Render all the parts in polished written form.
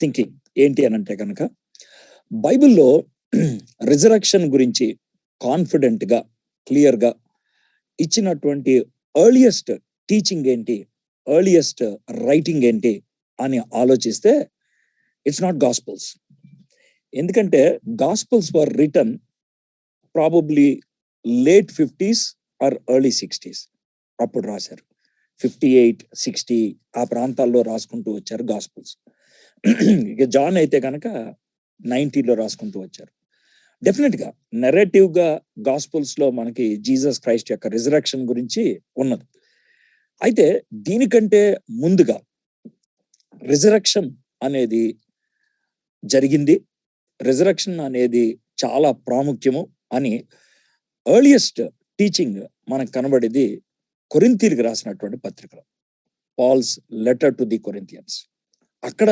Thinking ఏంటి అని అంటే కనుక, బైబిల్లో రిజరక్షన్ గురించి కాన్ఫిడెంట్ గా, క్లియర్ గా ఇచ్చినటువంటి ఎర్లియస్ట్ టీచింగ్ ఏంటి, ఎర్లియస్ట్ రైటింగ్ ఏంటి అని ఆలోచిస్తే ఇట్స్ నాట్ గాస్పుల్స్. ఎందుకంటే gospels were written probably late 50s or early 60s అప్పుడు రాశారు. 58, 60 ఆ ప్రాంతాల్లో రాసుకుంటూ వచ్చారు గాస్పుల్స్. ఇక జాన్ అయితే కనుక 90లో రాసుకుంటూ వచ్చారు. డెఫినెట్ గా నెరేటివ్ గా గాస్పుల్స్ లో మనకి జీసస్ క్రైస్ట్ యొక్క రిజరక్షన్ గురించి ఉన్నది. అయితే దీనికంటే ముందుగా రిజరక్షన్ అనేది జరిగింది, రిజరక్షన్ అనేది చాలా ప్రాముఖ్యము అని ఎర్లియస్ట్ టీచింగ్ మనకు కనబడేది కొరింథీయులకు రాసినటువంటి పత్రికలో, Paul's letter to the Corinthians. అక్కడ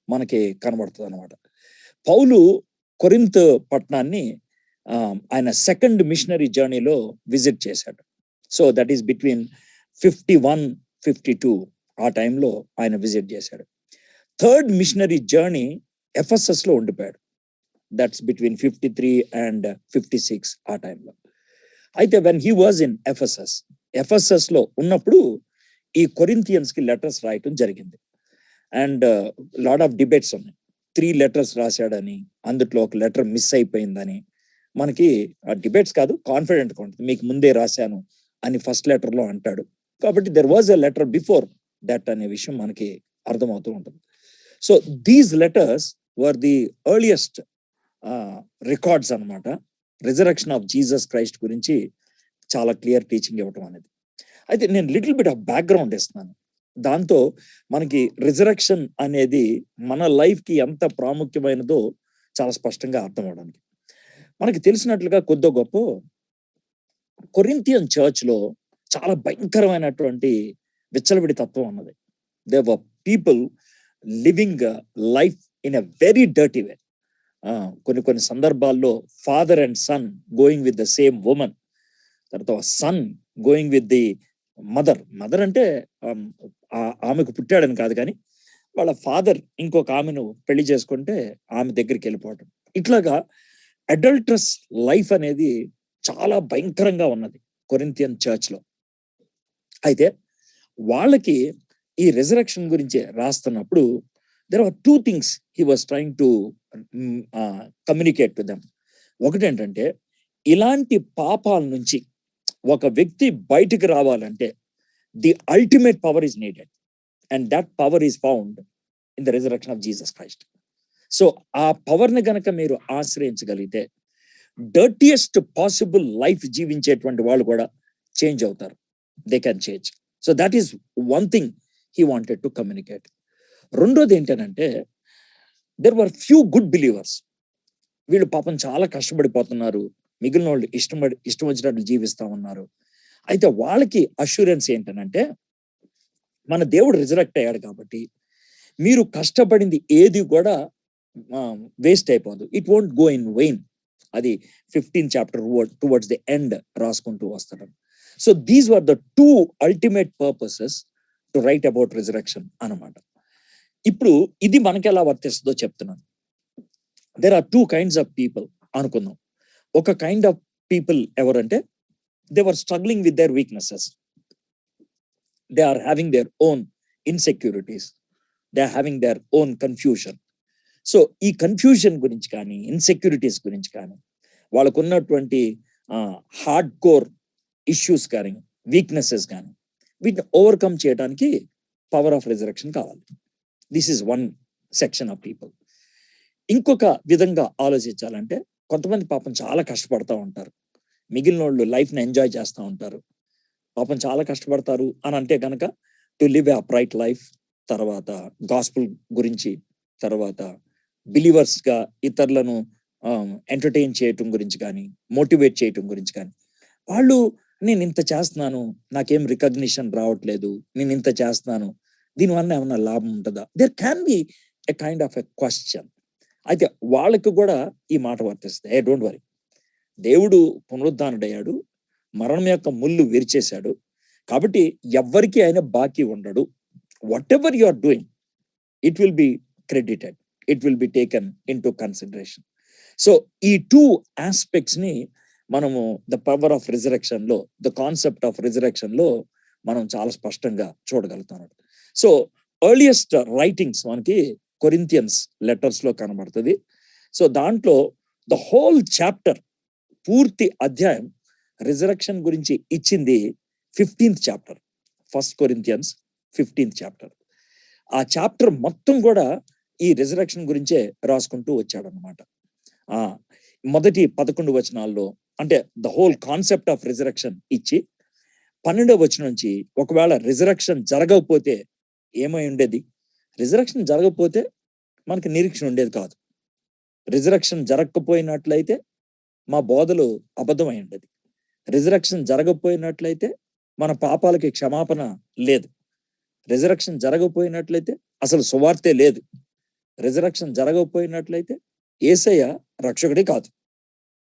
మనకి కనబడుతుంది అనమాట. పౌలు కొరింత్ పట్టణాన్ని ఆయన సెకండ్ మిషనరీ జర్నీలో విజిట్ చేశాడు. సో దట్ ఈస్ బిట్వీన్ 51, 52 ఆ టైంలో ఆయన విజిట్ చేశాడు. థర్డ్ మిషనరీ జర్నీ ఎఫెసస్ లో ఉండిపోయాడు. దట్స్ బిట్వీన్ 53 అండ్ 56 ఆ టైంలో. అయితే when he was in Ephesus లో ఉన్నప్పుడు ఈ కొరింథియన్స్ కి లెటర్స్ రాయటం జరిగింది. అండ్ లాట్ ఆఫ్ డిబేట్స్ ఉన్నాయి. 3 letters రాశాడని, అందుట్లో ఒక లెటర్ మిస్ అయిపోయిందని, మనకి డిబేట్స్ కాదు, కాన్ఫిడెంట్ ఉంటుంది, మీకు ముందే రాశాను అని ఫస్ట్ లెటర్ లో అంటాడు. కాబట్టి there was a letter before that అనే విషయం మనకి అర్థమవుతూ ఉంటుంది. So these letters were the earliest records అనమాట. రిజరక్షన్ ఆఫ్ జీసస్ క్రైస్ట్ గురించి చాలా క్లియర్ టీచింగ్ ఇవ్వటం అనేది. అయితే నేను లిటిల్ బిట్ ఆఫ్ బ్యాక్గ్రౌండ్ ఇస్తున్నాను, దాంతో మనకి రిజరక్షన్ అనేది మన లైఫ్ కి ఎంత ప్రాముఖ్యమైనదో చాలా స్పష్టంగా అర్థం అవడానికి. మనకి తెలిసినట్లుగా కొద్ది గొప్ప కొరింథియన్ చర్చ్ లో చాలా భయంకరమైనటువంటి విచ్చలవిడి తత్వం ఉన్నది. They were people living life in a very dirty way. కొన్ని సందర్భాల్లో father and son going with the same women, తర్వాత son going with the mother అంటే ఆమెకు పుట్టాడని కాదు, కానీ వాళ్ళ ఫాదర్ ఇంకొక ఆమెను పెళ్లి చేసుకుంటే ఆమె దగ్గరికి వెళ్ళిపోవటం. ఇట్లాగా అడల్ట్రస్ లైఫ్ అనేది చాలా భయంకరంగా ఉన్నది కొరింథియన్ చర్చ్ లో. అయితే వాళ్ళకి ఈ రిజరక్షన్ గురించి రాస్తున్నప్పుడు there are 2 things he was trying to communicate to them. ఒకటేంటంటే, ఇలాంటి పాపాల నుంచి ఒక వ్యక్తి బయటికి రావాలంటే the ultimate power is needed, and that power is found in the resurrection of Jesus Christ. So ఆ పవర్ని గనక మీరు ఆశ్రయించగలిగితే డర్టియెస్ట్ పాసిబుల్ లైఫ్ జీవించేటువంటి వాళ్ళు కూడా చేంజ్ అవుతారు. They can change. So that is one thing he wanted to communicate. రెండోది ఏంటంటే, there were few good believers. వీళ్ళు పాపం చాలా కష్టపడిపోతున్నారు, మిగిలిన వాళ్ళు ఇష్టం వచ్చినట్లు జీవిస్తా ఉన్నారు. అయితే వాళ్ళకి అష్యూరెన్స్ ఏంటనంటే, మన దేవుడు రిజరెక్ట్ అయ్యాడు కాబట్టి మీరు కష్టపడింది ఏది కూడా వేస్ట్ అయిపోదు, it won't go in vain. అది 15th chapter towards the end రాసుకుంటూ వస్తాడు. So these were the 2 ultimate purposes to write about resurrection అన్నమాట. ఇప్పుడు ఇది మనకి ఎలా వర్తిస్తుందో చెప్తున్నాను. There are 2 kinds of people అనుకుందాం. ఒక కైండ్ ఆఫ్ పీపుల్ ఎవరంటే, they were struggling with their weaknesses, they are having their own insecurities, they are having their own confusion. So ఈ కన్ఫ్యూజన్ గురించి కానీ, ఇన్సెక్యూరిటీస్ గురించి కానీ, వాళ్ళకు ఉన్నటువంటి హార్డ్ కోర్ ఇష్యూస్ కానీ, వీక్నెసెస్ కానీ, వీటిని ఓవర్కమ్ చేయడానికి పవర్ ఆఫ్ రిజరెక్షన్ కావాలి. This is one section of people. ఇంకొక విధంగా ఆలోచించాలంటే, కొంతమంది పాపం చాలా కష్టపడతా ఉంటారు, మిగిలిన వాళ్ళు లైఫ్ని ఎంజాయ్ చేస్తూ ఉంటారు. పాపం చాలా కష్టపడతారు అని అంటే కనుక to live A upright life, తర్వాత గాస్పుల్ గురించి, తర్వాత బిలీవర్స్ గా ఇతరులను ఎంటర్టైన్ చేయటం గురించి కానీ, మోటివేట్ చేయటం గురించి కానీ, వాళ్ళు నేను ఇంత చేస్తున్నాను, నాకేం రికగ్నిషన్ రావట్లేదు, నేను ఇంత చేస్తున్నాను, దీనివల్ల ఏమన్నా లాభం ఉంటుందా? There can be a kind of a question. అయితే వాళ్ళకి కూడా ఈ మాట వర్తిస్తుంది. డోంట్ వరీ, దేవుడు పునరుద్ధానుడయ్యాడు, మరణం యొక్క ముళ్ళు విరిచేశాడు, కాబట్టి ఎవ్వరికి ఆయన బాకీ ఉండడు. Whatever you are doing, it will be credited. It will be taken into consideration. So ఈ 2 ఆస్పెక్ట్స్ ని మనము ద పవర్ ఆఫ్ రిజరెక్షన్ లో, ద కాన్సెప్ట్ ఆఫ్ రిజరెక్షన్ లో మనం చాలా స్పష్టంగా చూడగలుగుతాం. సో ఎర్లియస్ట్ రైటింగ్స్ మనకి కొరింథియన్స్ లెటర్స్ లో కనబడుతుంది. సో దాంట్లో ద హోల్ చాప్టర్, పూర్తి అధ్యాయం రిజరెక్షన్ గురించి ఇచ్చింది 15th chapter, first Corinthians 15th chapter. ఆ చాప్టర్ మొత్తం కూడా ఈ రిజరెక్షన్ గురించే రాసుకుంటూ వచ్చాడు అనమాట. మొదటి 11 వచనాల్లో అంటే the whole concept of resurrection ఇచ్చి 12వ వచనం నుంచి ఒకవేళ రిజరెక్షన్ జరగకపోతే ఏమై ఉండేది, రిజరెక్షన్ జరగకపోతే మనకి నిరీక్షణ ఉండేది కాదు. రిజరెక్షన్ జరగకపోయినట్లయితే మా బోధలు అబద్ధమై ఉండేది. రిజరెక్షన్ జరగకపోయినట్లయితే మన పాపాలకి క్షమాపణ లేదు. రిజరెక్షన్ జరగకపోయినట్లయితే అసలు సువార్తే లేదు. రిజరెక్షన్ జరగకపోయినట్లయితే యేసయ్య రక్షకుడే కాదు.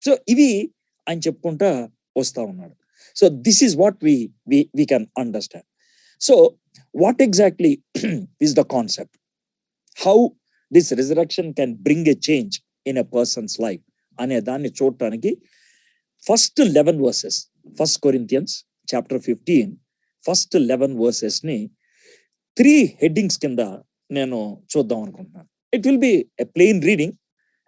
సో ఇవి ఆయన చెప్పుకుంటా వస్తా ఉన్నాడు. So this is what we can understand. So what exactly is the concept? How this resurrection can bring a change in a person's life అనే దాన్ని చూడటానికి first 11 verses, first Corinthians chapter 15 first 11 verses ని 3 headings కింద నేను చూద్దాం అనుకుంటున్నాను. It will be a plain reading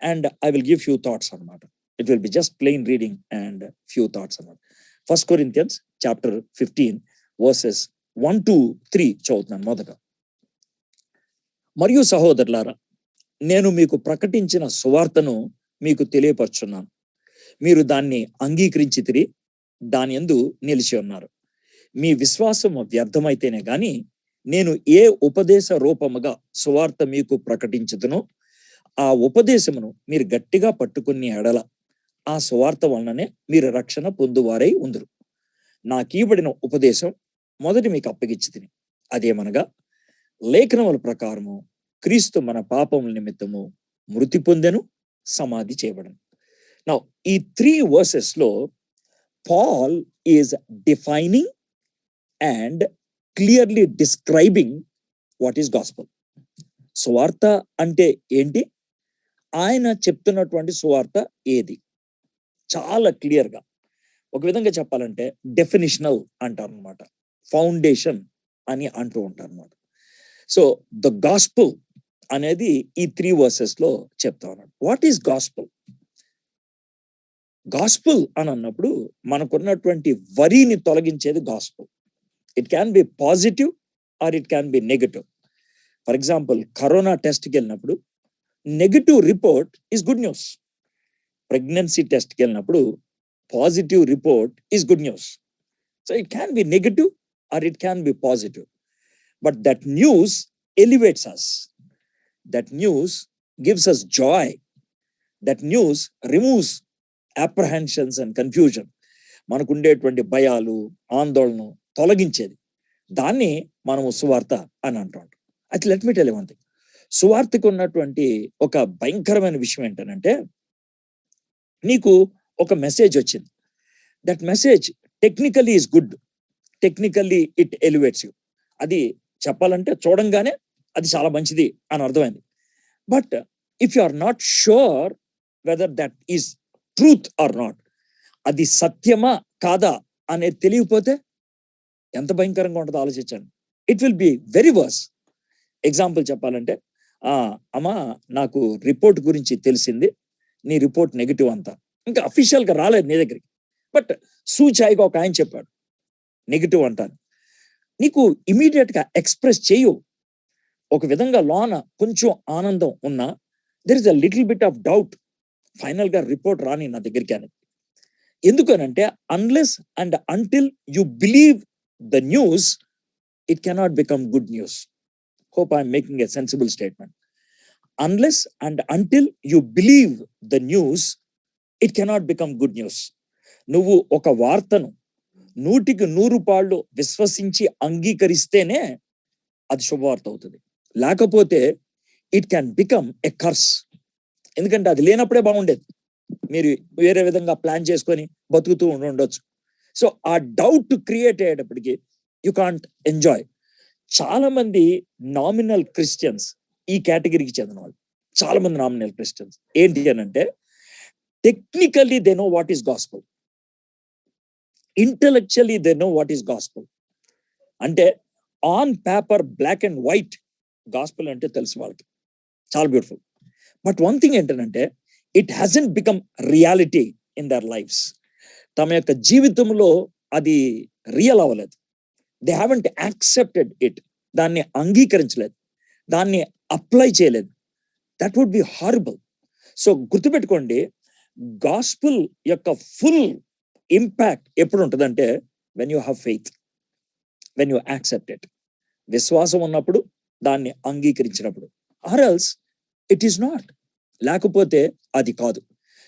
and I will give few thoughts అనమాట. It will be just plain reading and few thoughts అనమాట. First Corinthians chapter 15 verses 1 to 3 చదువుతున్నాను. మొదట, మరియు సహోదరులారా, నేను మీకు ప్రకటించిన సువార్తను మీకు తెలియపరుచున్నాను. మీరు దాన్ని అంగీకరించితిరి, దాని యందు నిలిచి ఉన్నారు. మీ విశ్వాసము వ్యర్థమైతేనే గాని నేను ఏ ఉపదేశ రూపముగా సువార్త మీకు ప్రకటించుదునో ఆ ఉపదేశమును మీరు గట్టిగా పట్టుకుని ఎడల ఆ సువార్త వలననే మీరు రక్షణ పొందువారై ఉందురు. నాకీబడిన ఉపదేశం మొదటి మీకు అప్పగించితిని. అదేమనగా, లేఖనముల ప్రకారము క్రీస్తు మన పాపముల నిమిత్తము మృతి పొందెను, సమాధి చేయబడను. నౌ ఈ 3 verses లో Paul is defining and clearly describing what is gospel. సువార్త అంటే ఏంటి, ఆయన చెప్తున్నటువంటి సువార్త ఏది, చాలా క్లియర్ గా, ఒక విధంగా చెప్పాలంటే డెఫినిషనల్ అంటారు అనమాట, ఫౌండేషన్ అని అంటూ ఉంటారు అనమాట. సో ద గాస్పెల్ అనేది ఈ 3 verses లో చెప్తా ఉన్నాడు. What is gospel? గాస్పెల్ అని అన్నప్పుడు మనకున్నటువంటి వరిని తొలగించేది gospel. It can be positive or it can be negative. For example, corona టెస్ట్కి వెళ్ళినప్పుడు negative report is good news. Pregnancy టెస్ట్కి వెళ్ళినప్పుడు positive report is good news. So it can be negative or it can be positive. But that news elevates us. That news gives us joy. That news removes apprehensions and confusion. మనకు ఉండేటువంటి భయాలు, ఆందోళన తొలగించేది. దాన్ని మనము సువార్త అని అంటాం. అయితే let me tell you one thing. సువార్తకు ఉన్నటువంటి ఒక భయంకరమైన విషయం ఏంటంటే, నీకు ఒక మెసేజ్ వచ్చింది. That message technically is good, technically it elevates you. అది చెప్పాలంటే చూడంగానే అది చాలా మంచిది అని అర్థమైంది. But if you are not sure whether that is truth or not, అది సత్యమా కాదా అనేది తెలియకపోతే ఎంత భయంకరంగా ఉంటుందో ఆలోచించండి. It will be very worse. Example చెప్పాలంటే, అమ్మా నాకు రిపోర్ట్ గురించి తెలిసింది, నీ రిపోర్ట్ నెగిటివ్ అంతా, ఇంకా అఫీషియల్ గా రాలేదు నీ దగ్గరికి, బట్ సూచాయిగా ఒక ఆయన చెప్పాడు నెగిటివ్ అంటాను. నీకు ఇమీడియట్ గా ఎక్స్ప్రెస్ చేయు. ఒక విధంగా లోన కొంచెం ఆనందం ఉన్నా there is a little bit of doubt, final గా రిపోర్ట్ రాని నా దగ్గరికి అనేది. ఎందుకనంటే unless and until you believe the news it cannot become good news. Hope I'm making a sensible statement. Unless and until you believe the news it cannot become good news. నువ్వు ఒక వార్తను 100కి 100 పాళ్ళు విశ్వసించి అంగీకరిస్తేనే అది శుభవార్త అవుతుంది. లేకపోతే it can become a curse. ఎందుకంటే అది లేనప్పుడే బాగుండేది, మీరు వేరే విధంగా ప్లాన్ చేసుకొని బతుకుతూ ఉండొచ్చు. సో ఆ డౌట్ క్రియేట్ అయ్యేటప్పటికి యు కాంట్ ఎంజాయ్. చాలా మంది నామినల్ క్రిస్టియన్స్ ఈ కేటగిరీకి చెందిన వాళ్ళు. చాలా మంది నామినల్ క్రిస్టియన్స్ ఏంటి అని అంటే, technically they know what is gospel, intellectually they know what is gospel. అంటే on paper black and white gospel అంటే తెలుసు వాళ్ళకి, చాలా బ్యూటిఫుల్. బట్ వన్ థింగ్ ఏంటంటే, it hasn't become reality in their lifes. తమ యొక్క జీవితంలో అది రియల్ అవ్వలేదు. దే హ్యావెంట్ యాక్సెప్టెడ్ ఇట్, దాన్ని అంగీకరించలేదు, దాన్ని అప్లై చేయలేదు. That would be horrible. So గుర్తుపెట్టుకోండి, గాస్పుల్ యొక్క ఫుల్ ఇంపాక్ట్ ఎప్పుడు ఉంటుందంటే, when you have faith, when you accept it. విశ్వాసం ఉన్నప్పుడు, దాన్ని అంగీకరించినప్పుడు. Or else it is not, లేకపోతే అది కాదు.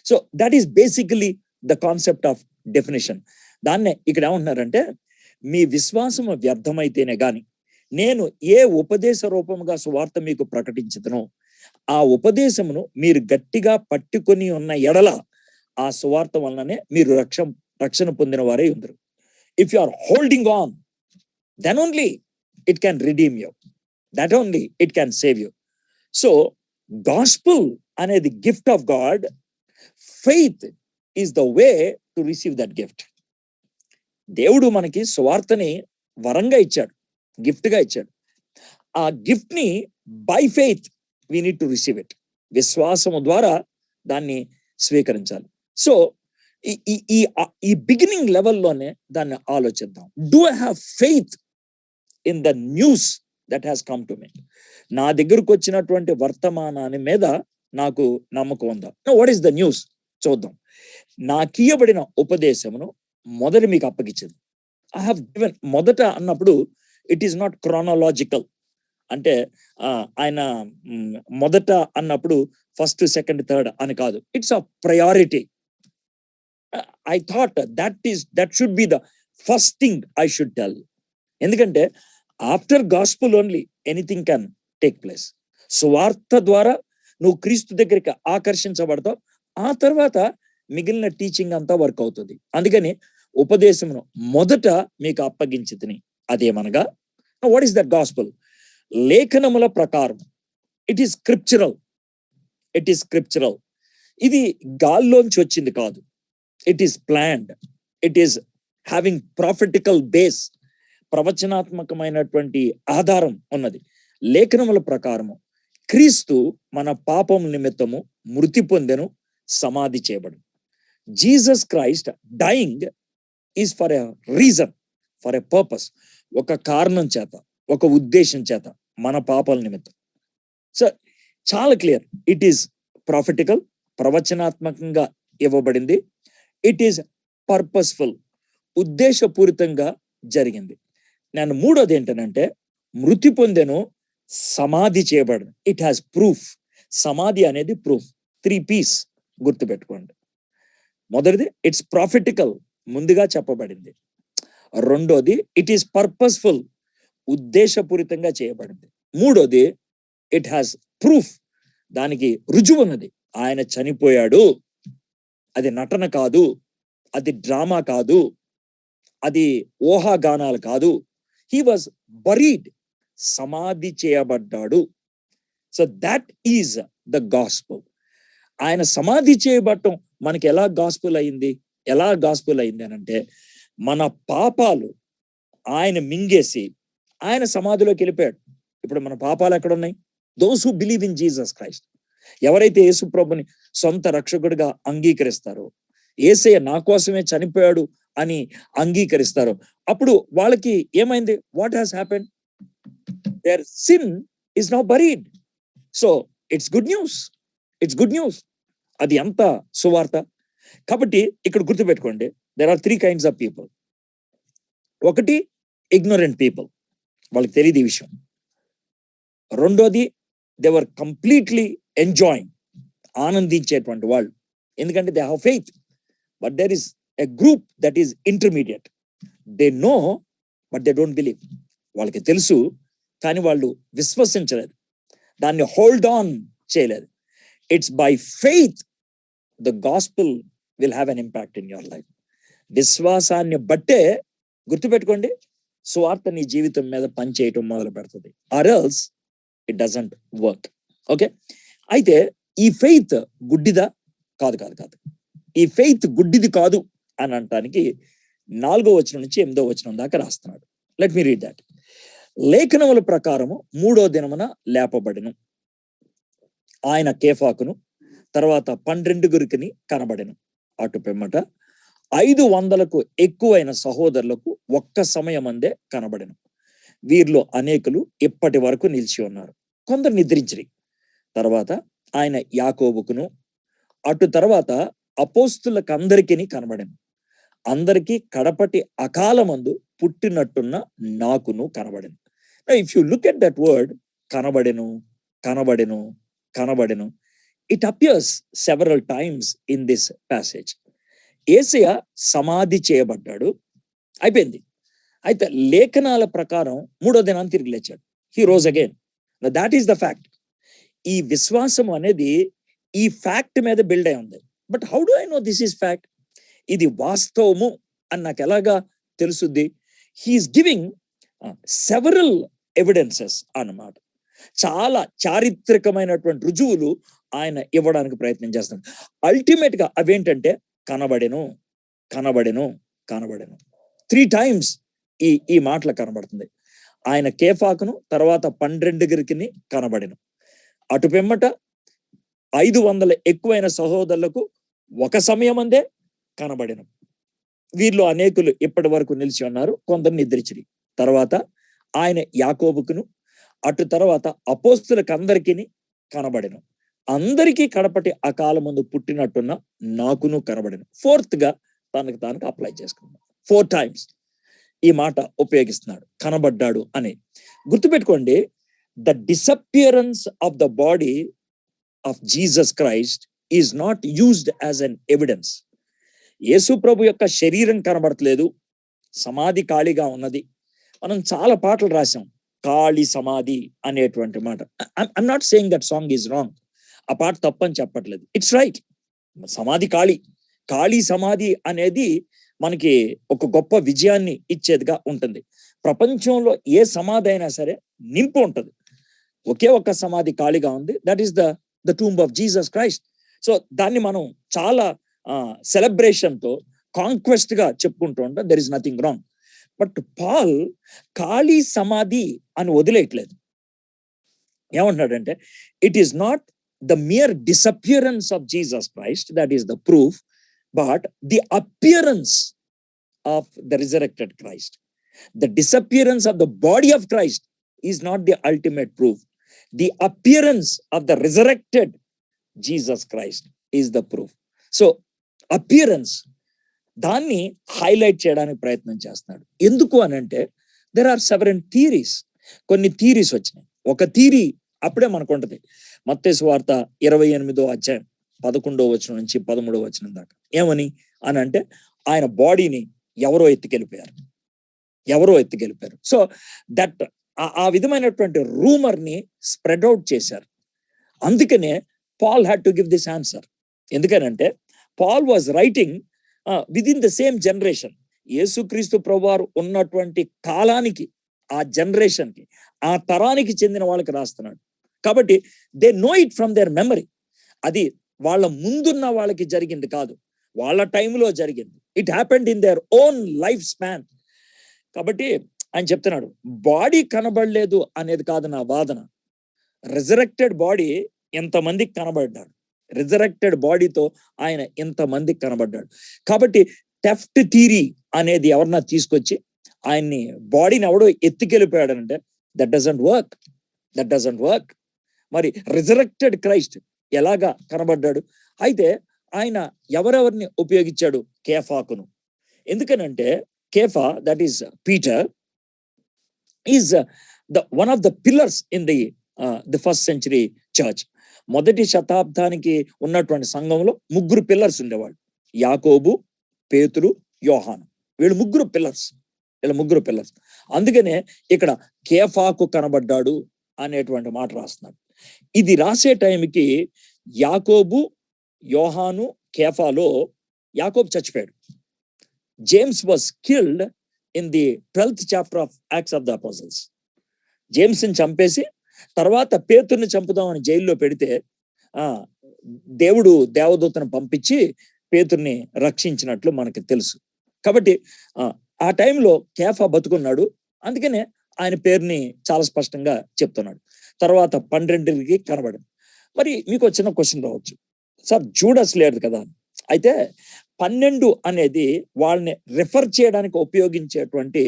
So that is basically the concept of definition. దాన్నే ఇక్కడ ఏమంటున్నారంటే, మీ విశ్వాసం వ్యర్థమైతేనే గాని నేను ఏ ఉపదేశ రూపముగా సువార్త మీకు ప్రకటించదునో ఆ ఉపదేశమును మీరు గట్టిగా పట్టుకొని ఉన్న ఎడల ఆ సువార్త వలననే మీరు రక్షణ పొందిన వారే ఉందరు. If you are holding on, then only it can redeem you, that only it can save you. So gospel అనేది gift of God, faith is the way to receive that gift. దేవుడు మనకి సువార్తని వరంగా ఇచ్చాడు, గిఫ్ట్ గా ఇచ్చాడు. ఆ gift ని by faith we need to receive it. విశ్వాసము ద్వారా దాన్ని స్వీకరించాలి. సో ఈ బిగినింగ్ లెవెల్లోనే దాన్ని ఆలోచిద్దాం. Do I have faith in the news that has come to me? నా దగ్గరకు వచ్చినటువంటి వర్తమానాన్ని మీద నాకు నమ్మకం ఉందా? What is the news? చూద్దాం. నాకియబడిన ఉపదేశమును మొదటి మీకు అప్పగించింది. I have given. మొదట అన్నప్పుడు ఇట్ ఈస్ నాట్ క్రానలాజికల్. అంటే ఆయన మొదట అన్నప్పుడు ఫస్ట్, సెకండ్, థర్డ్ అని కాదు. It's a priority. I thought that should be the first thing I should tell. ఎందుకంటే after gospel only anything can take place. సువార్త ద్వారా నువ్వు క్రీస్తు దగ్గరికి ఆకర్షించబడతావు. ఆ తర్వాత మిగిలిన టీచింగ్ అంతా వర్క్ అవుతుంది. అందుకని ఉపదేశమును మొదట మీకు అప్పగించితిని. అదేమనగా, వాట్ ఈస్ దట్ గాస్పుల్? లేఖనముల ప్రకారం. It is scriptural. It is scriptural. ఇది గాల్లోంచి వచ్చింది కాదు. It is planned. It is having prophetical base. ప్రవచనాత్మకమైనటువంటి ఆధారం ఉన్నది. లేఖనముల ప్రకారము క్రీస్తు మన పాపం నిమిత్తము మృతి పొందెను, సమాధి చేయబడు. Jesus Christ dying is for a reason, for a purpose. ఒక కారణం చేత, ఒక ఉద్దేశం చేత, మన పాపాల నిమిత్తం. సో చాలా క్లియర్. ఇట్ ఈస్ ప్రాఫిటికల్, ప్రవచనాత్మకంగా ఇవ్వబడింది. ఇట్ ఈస్ పర్పస్ఫుల్, ఉద్దేశపూరితంగా జరిగింది. నేను మూడోది ఏంటనంటే, మృతి పొందెను, సమాధి చేయబడను. It has proof. సమాధి అనేది ప్రూఫ్. 3 P's గుర్తుపెట్టుకోండి. మొదటిది ఇట్స్ ప్రాఫిటికల్, ముందుగా చెప్పబడింది. రెండోది ఇట్ ఈస్ పర్పస్ఫుల్, ఉద్దేశపూరితంగా చేయబడింది. మూడోది ఇట్ హ్యాస్ ప్రూఫ్, దానికి రుజువు ఉన్నది. ఆయన చనిపోయాడు. అది నటన కాదు, అది డ్రామా కాదు, అది ఊహాగానాలు కాదు. హీ వాజ్ బరీడ్, సమాధి చేయబడ్డాడు. So that is the gospel. ఆయన సమాధి చేయబడటం మనకి ఎలా గాస్పుల్ అయింది? ఎలా గాస్పుల్ అయింది అని అంటే, మన పాపాలు ఆయన మింగేసి ఆయన సమాధిలోకి వెళ్ళిపోయాడు. ఇప్పుడు మన పాపాలు ఎక్కడ ఉన్నాయి? Those who believe in Jesus Christ. ఎవరైతే యేసు ప్రభుని సొంత రక్షకుడిగా అంగీకరిస్తారో, యేసయ్య నా కోసమే చనిపోయాడు అని అంగీకరిస్తారో, అప్పుడు వాళ్ళకి ఏమైంది? What has happened? Their sin is now buried. So it's good news. It's good news. అది ఎంత సువార్త. కాబట్టి ఇక్కడ గుర్తుపెట్టుకోండి, there are 3 kinds of people. ఒకటి ఇగ్నోరెంట్ పీపుల్, వాళ్ళకి తెలియదు ఈ విషయం. రెండోది దే వర్ కంప్లీట్లీ ఎంజాయింగ్, ఆనందించేటువంటి వాళ్ళు, ఎందుకంటే they have faith. But there is a group that is intermediate. They know but they don't believe. వాళ్ళకి తెలుసు కానీ వాళ్ళు విశ్వసించలేదు, దాన్ని హోల్డ్ ఆన్ చేయలేదు. It's by faith the gospel will have an impact in your life. విశ్వాసాన్ని బట్టే, గుర్తుపెట్టుకోండి, సువార్త నీ జీవితం మీద పనిచేయటం మొదలు పెడుతుంది. Are else it doesn't work. Okay, అయితే ఈ ఫెయిత్ గుడ్డిదా? కాదు కాదు కాదు. ఈ ఫెయిత్ గుడ్డిది కాదు అని అనటానికి 4వ వచనం నుంచి 8వ వచనం దాకా రాస్తున్నాడు. Let me read that. లేఖనముల ప్రకారము 3వ దినమున లేపబడెను. ఆయన కేఫాకును తర్వాత 12 కనబడెను. అటు పిమ్మట 500కు ఎక్కువైన సహోదరులకు ఒక్క సమయమందే కనబడెను. వీరిలో అనేకులు ఇప్పటి వరకు నిలిచి ఉన్నారు, కొందరు నిద్రించిరి. తర్వాత ఆయన యాకోబుకును అటు తర్వాత అపోస్తులకందరికీ కనబడెను. అందరికీ కడపటి అకాలమందు పుట్టినట్టున్న నాకును కనబడెను. If you look at that word కనబడెను, కనబడెను, కనబడెను, it appears several times in this passage. యేసయ్య సమాధి చేయబడ్డాడు, అయిపోయింది. అయితే లేఖనాల ప్రకారం 3వ దినాన్ని తిరిగి లేచాడు. He rose again. That is the fact. ఈ విశ్వాసం అనేది ఈ ఫ్యాక్ట్ మీద బిల్డ్ అయి ఉంది. But how do I know this is fact? ఇది వాస్తవము అని నాకు ఎలాగా తెలుసుద్ది? హీఈస్ గివింగ్ సెవరల్ ఎవిడెన్సెస్ అన్నమాట. చాలా చారిత్రకమైనటువంటి రుజువులు ఆయన ఇవ్వడానికి ప్రయత్నం చేస్తున్నాడు. అల్టిమేట్ గా అవేంటంటే కనబడెను, కనబడెను, కనబడెను. 3 times ఈ మాటలు కనబడుతుంది. ఆయన కేఫాకును తర్వాత 12 కనబడెను. అటు పిమ్మట 500 ఎక్కువైన సహోదరులకు ఒక సమయమందే కనబడెను. వీరిలో అనేకులు ఇప్పటి వరకు నిలిచి ఉన్నారు, కొందరు నిద్రించిరి. తర్వాత ఆయన యాకోబుకును అటు తర్వాత అపోస్తులకందరికీ కనబడెను. అందరికీ కడపటి అకాలమందు పుట్టినట్టున్న నాకును కనబడెను. 4th గా తనకు అప్లై చేసుకున్నాడు. 4 times ఈ మాట ఉపయోగిస్తున్నాడు, కనబడ్డాడు అని. గుర్తుపెట్టుకోండి, the disappearance of the body of Jesus Christ is not used as an evidence. యేసు ప్రభు యొక్క శరీరం కనబడట్లేదు, సమాధి ఖాళీగా ఉన్నది. మనం చాలా పాటలు రాసాం, ఖాళీ సమాధి అనేటువంటి మాట. I'm not saying that song is wrong. ఆ పాట తప్పని చెప్పట్లేదు, ఇట్స్ రైట్. సమాధి ఖాళీ, ఖాళీ సమాధి అనేది మనకి ఒక గొప్ప విజయాన్ని ఇచ్చేదిగా ఉంటుంది. ప్రపంచంలో ఏ సమాధి అయినా సరే నింపు ఉంటుంది. ఒకే ఒక్క సమాధి ఖాళీగా ఉంది, that is the tomb of Jesus Christ. So దాన్ని మనం చాలా సెలబ్రేషన్ తో కాంక్వెస్ట్ గా చెప్పుకుంటూ ఉంటాం. There is nothing wrong. But Paul ఖాళీ సమాధి అని వదిలేయట్లేదు. ఏమంటున్నాడంటే, it is not the mere disappearance of Jesus Christ that is the proof, but the appearance of the resurrected Christ. The disappearance of the body of Christ is not the ultimate proof. The appearance of the resurrected Jesus Christ is the proof. So appearance దాన్ని highlight చేయడానికి ప్రయత్నం చేస్తున్నాడు. ఎందుకు అని అంటే, there are several theories. కొన్ని theories వచ్చినాయి. ఒక థియరీ అప్పుడే మనకు ఉంటుంది. మత్తయి సువార్త 28వ అధ్యాయం 11వ వచనం నుంచి 13వ వచనం దాకా. ఏమని అని అంటే, ఆయన బాడీని ఎవరో ఎత్తుకెళ్ళిపోయారు. సో దట్ ఆ విధమైనటువంటి రూమర్ ని స్ప్రెడ్ అవుట్ చేశారు. అందుకనే Paul had to give this answer. ఎందుకనంటే Paul was writing within the same generation. యేసుక్రీస్తు ప్రభువారు ఉన్నటువంటి కాలానికి, ఆ జనరేషన్ కి, ఆ తరానికి చెందిన వాళ్ళకి రాస్తున్నాడు. కాబట్టి they know it from their memory. అది వాళ్ళ ముందున్న వాళ్ళకి జరిగింది కాదు, వాళ్ళ టైంలో జరిగింది. It happened in their own life span. కాబట్టి ఆయన చెప్తున్నాడు, బాడీ కనబడలేదు అనేది కాదు నా వాదన. రిజరెక్టెడ్ బాడీ ఎంతమందికి కనబడ్డాడు, రిజరెక్టెడ్ బాడీతో ఆయన ఎంతమందికి కనబడ్డాడు. కాబట్టి థెఫ్ట్ థియరీ అనేది ఎవరన్నా తీసుకొచ్చి ఆయన్ని బాడీని ఎవడో ఎత్తుకెళ్ళిపోయాడనంటే దట్ డజంట్ వర్క్. మరి రిజరెక్టెడ్ క్రైస్ట్ ఎలాగా కనబడ్డాడు? అయితే ఆయన ఎవరెవరిని ఉపయోగించాడు? కేఫాకును. ఎందుకనంటే కేఫా, that is Peter, is one of the pillars in the first century church. మొదటి శతాబ్దానికి ఉన్నటువంటి సంఘంలో 3 పిల్లర్స్ ఉండేవాళ్ళు. యాకోబు, పేతురు, యోహాను. వీళ్ళు ముగ్గురు పిల్లర్స్. అందుకనే ఇక్కడ కేఫాకు కనబడ్డాడు అనేటువంటి మాట రాస్తున్నాడు. ఇది రాసే టైంకి యాకోబు, యోహాను, కేఫాలో యాకోబు చచ్చిపోయాడు. James was killed in the 12th chapter of Acts of the Apostles. జేమ్స్ని చంపేసి తర్వాత పేతుర్ని చంపుదామని జైల్లో పెడితే ఆ దేవుడు దేవదూతను పంపించి పేతుర్ని రక్షించినట్లు మనకి తెలుసు. కాబట్టి ఆ టైంలో కేఫా బతుకున్నాడు, అందుకనే ఆయన పేరుని చాలా స్పష్టంగా చెప్తున్నాడు. తర్వాత 12కి కనబడింది. మరి మీకు చిన్న క్వశ్చన్ రావచ్చు, సార్ జూడస్ లేదు కదా, అయితే 12 అనేది వాళ్ళని రిఫర్ చేయడానికి ఉపయోగించేటువంటి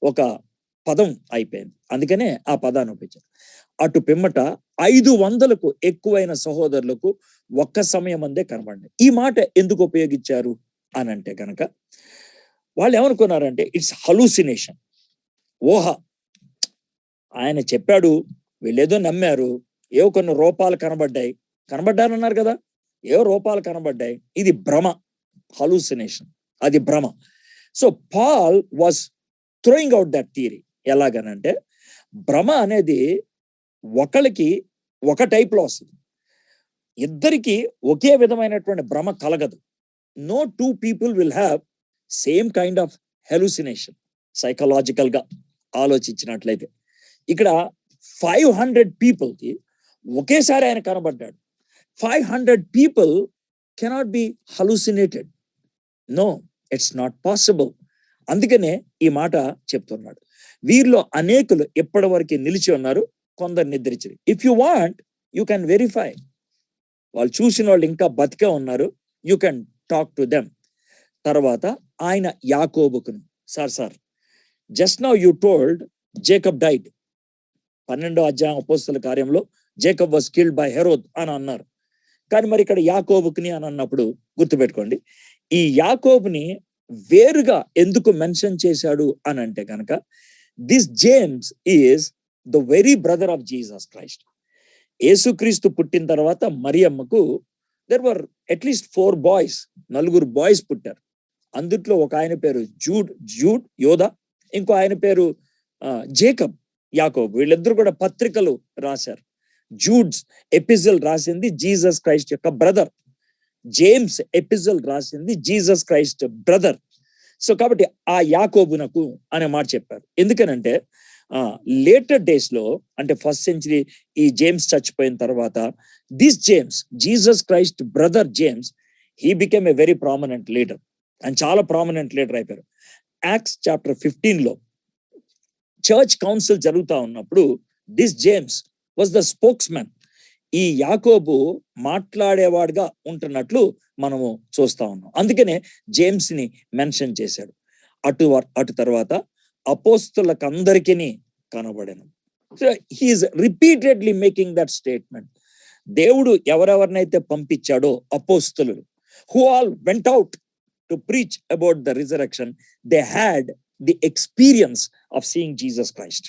ఒక పదం అయిపోయింది, అందుకనే ఆ పదాన్ని ఉపయోగించారు. అటు పిమ్మట 500కు ఎక్కువైన సహోదరులకు ఒక్క సమయం అందే కనబడింది. ఈ మాట ఎందుకు ఉపయోగించారు అని అంటే కనుక వాళ్ళు ఏమనుకున్నారంటే ఇట్స్ హలూసినేషన్, ఊహ. ఆయన చెప్పాడు, వీళ్ళేదో నమ్మారు, ఏవో కొన్ని రూపాలు కనబడ్డారన్నారు కదా, ఏవో రూపాలు కనబడ్డాయి, ఇది భ్రమ, హలూసినేషన్, అది భ్రమ. So Paul was throwing out that theory. ఎలాగనంటే భ్రమ అనేది ఒకళ్ళకి ఒక టైప్ లో వస్తుంది, ఇద్దరికి ఒకే విధమైనటువంటి భ్రమ కలగదు. No two people will have same kind of hallucination. Psychological గా ఆలోచించినట్లయితే ఇక్కడ 500 పీపుల్కి ఒకేసారి ఆయన కనబడ్డాడు. 500 people cannot be hallucinated. No, it's not possible. అందుకనే ఈ మాట చెప్తున్నాడు. వీరిలో అనేకులు ఇప్పటి వరకు నిలిచి ఉన్నారు, కొందరు నిద్రించారు. If you want you can verify. వాళ్ళు చూసిన వాళ్ళు ఇంకా బతికే ఉన్నారు, you can talk to them. తర్వాత ఆయన యాకోబుకును, sir just now you told Jacob died. 12వ అధ్యాయం అపోస్తల కార్యంలో Jacob was killed by Herod అని అన్నారు, కానీ మరి ఇక్కడ యాకోబుకుని అని అన్నప్పుడు గుర్తుపెట్టుకోండి, ఈ యాకోబుని వేరుగా ఎందుకు మెన్షన్ చేశాడు అని అంటే కనుక this James is the very brother of Jesus Christ. యేసుక్రీస్తు పుట్టిన తర్వాత మరియమ్మకు there were at least 4 boys, 4 boys పుట్టారు. అందుట్లో ఒక ఆయన పేరు జూడ్ యోధా, ఇంకో ఆయన పేరు జేకబ్, యాకోబు. వీళ్ళిద్దరు కూడా పత్రికలు రాశారు. జూడ్స్ ఎపిజల్ రాసింది జీసస్ క్రైస్ట్ యొక్క బ్రదర్, జేమ్స్ ఎపిజల్ రాసింది జీసస్ క్రైస్ట్ బ్రదర్. సో కాబట్టి ఆ యాకోబునకు అనే మాట చెప్పారు. ఎందుకనంటే లేటర్ డేస్ లో, అంటే ఫస్ట్ సెంచరీ, ఈ జేమ్స్ చచ్చిపోయిన తర్వాత this James, Jesus Christ brother James, he became a very prominent leader. ఆయన చాలా ప్రామినెంట్ లీడర్ అయిపోయారు. యాక్ట్స్ చాప్టర్ 15లో చర్చ్ కౌన్సిల్ జరుగుతా ఉన్నప్పుడు this James was the spokes man. ఈ యాకోబు మాట్లాడేవాడుగా ఉంటున్నట్లు మనము చూస్తా ఉన్నాం, అందుకనే జేమ్స్ ని మెన్షన్ చేశాడు. అటు తర్వాత అపోస్తులకు అందరికీ కనబడెను. So he's repeatedly making that statement. దేవుడు ఎవరెవరినైతే పంపించాడో అపోస్తులు, who all went out to preach about the resurrection, they had the experience of seeing Jesus Christ.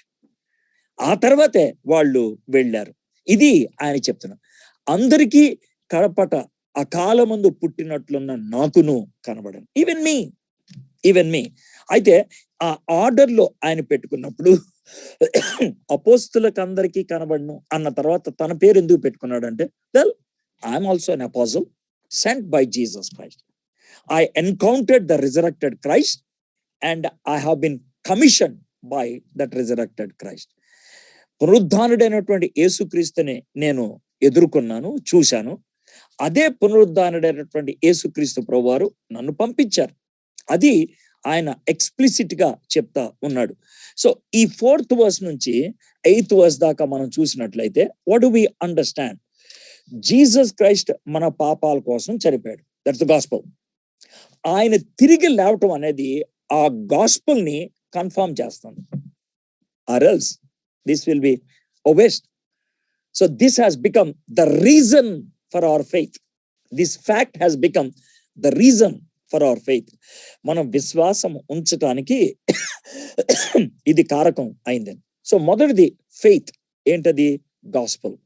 ఆ తర్వాతే వాళ్ళు వెళ్ళారు. ఇది ఆయన చెప్తున్నారు. అందరికీ కడపట అకాలమందు పుట్టినట్లున్న నాకును కనబడను, ఈవెన్ మీ. అయితే ఆ ఆర్డర్ లో ఆయన పెట్టుకున్నప్పుడు అపోస్తులకు అందరికీ కనబడను అన్న తర్వాత తన పేరు ఎందుకు పెట్టుకున్నాడు అంటే, well, I'm also an అపోజిల్ sent by Jesus Christ. I encountered the resurrected Christ and I have been commissioned by that resurrected Christ. పునరుద్ధానుడైనటువంటి యేసుక్రీస్తుని నేను ఎదుర్కొన్నాను, చూశాను. అదే పునరుద్ధానుడైనటువంటి యేసుక్రీస్తు ప్రభువారు నన్ను పంపించారు. అది ఆయన ఎక్స్ప్లిసిట్ గా చెప్తా ఉన్నాడు. సో ఈ 4th verse నుంచి 8th verse దాకా మనం చూసినట్లయితే what do we understand? Jesus Christ మన పాపాల కోసం చనిపోయాడు, దట్స్ ద గాస్పెల్. ఆయన తిరిగి లేవటం అనేది ఆ గాస్పెల్ ని కన్ఫర్మ్ చేస్తుంది, or else this will be abased. So this has become the reason for our faith. This fact has become the reason for our faith. మనం విశ్వాసం ఉంచటానికి ఇది కారకం అయిందని. సో మొదటిది ఫెయిత్, ఏంటది? గాస్పెల్.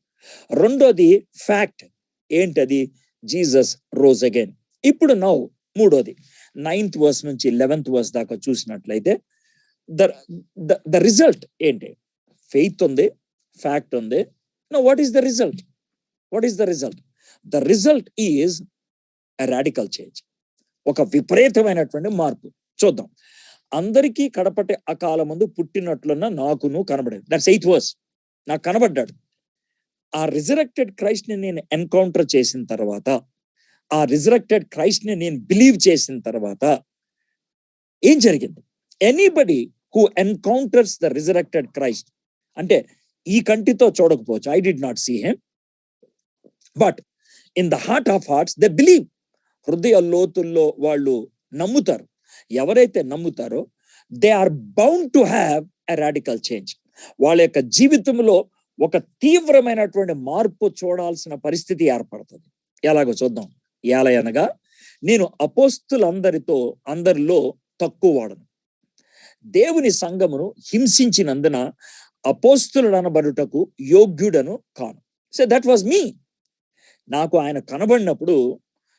రెండోది ఫ్యాక్ట్, ఏంటది? Jesus rose again. ఇప్పుడు నౌ మూడోది 9th verse నుంచి 11th verse దాకా చూసినట్లయితే ద రిజల్ట్ ఏంటి? ఫెయిత్ ఉంది, ఫ్యాక్ట్ ఉంది. No what is the result? The result is a radical change, ఒక విపరీతమైనటువంటి మార్పు. చూద్దాం. అందరికీ కడపటి అకాల ముందు పుట్టినట్లున్న నాకును కనబడేది. That's 8th verse. నాకు కనబడ్డాడు. ఆ రిజరెక్టెడ్ క్రైస్ట్ ని నేను ఎన్కౌంటర్ చేసిన తర్వాత, ఆ రిజరెక్టెడ్ క్రైస్ట్ ని నేను బిలీవ్ చేసిన తర్వాత ఏం జరిగింది? Anybody who encounters the resurrected Christ, అంటే ఈ కంటితో చూడకపోవచ్చు, I did not see him, but in the heart of hearts they believe. హృదయ లోతుల్లో వాళ్ళు నమ్ముతారు. ఎవరైతే నమ్ముతారో they are bound to have a radical change. వాళ్ళ యొక్క జీవితంలో ఒక తీవ్రమైనటువంటి మార్పు చూడాల్సిన పరిస్థితి ఏర్పడుతుంది. ఎలాగో చూద్దాం. ఎలా అనగా, నేను అందరిలో తక్కువ వాడను. దేవుని సంఘమును హింసించినందున అపోస్తులుడనబడుటకు యోగ్యుడను కాను. So that was me. నాకు ఆయన కనబడినప్పుడు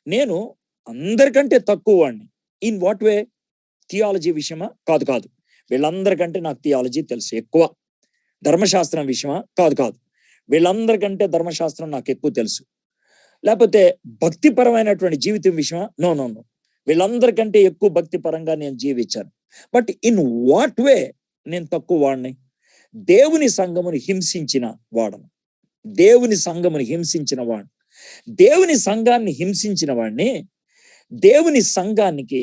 నేను అందరికంటే తక్కువ వాడిని. In what way? థియాలజీ విషయమా? కాదు కాదు. వీళ్ళందరికంటే నాకు థియాలజీ తెలుసు ఎక్కువ. ధర్మశాస్త్రం విషయమా? కాదు కాదు. వీళ్ళందరికంటే ధర్మశాస్త్రం నాకు ఎక్కువ తెలుసు. లేకపోతే భక్తిపరమైనటువంటి జీవితం విషయమా? No no no. వీళ్ళందరికంటే ఎక్కువ భక్తిపరంగా నేను జీవించాను. బట్ ఇన్ వాట్ వే నేను తక్కువ వాడిని? దేవుని సంఘమును హింసించిన వాడను. దేవుని సంఘమును హింసించిన వాడిని. దేవుని సంఘాన్ని హింసించిన వాడిని దేవుని సంఘానికి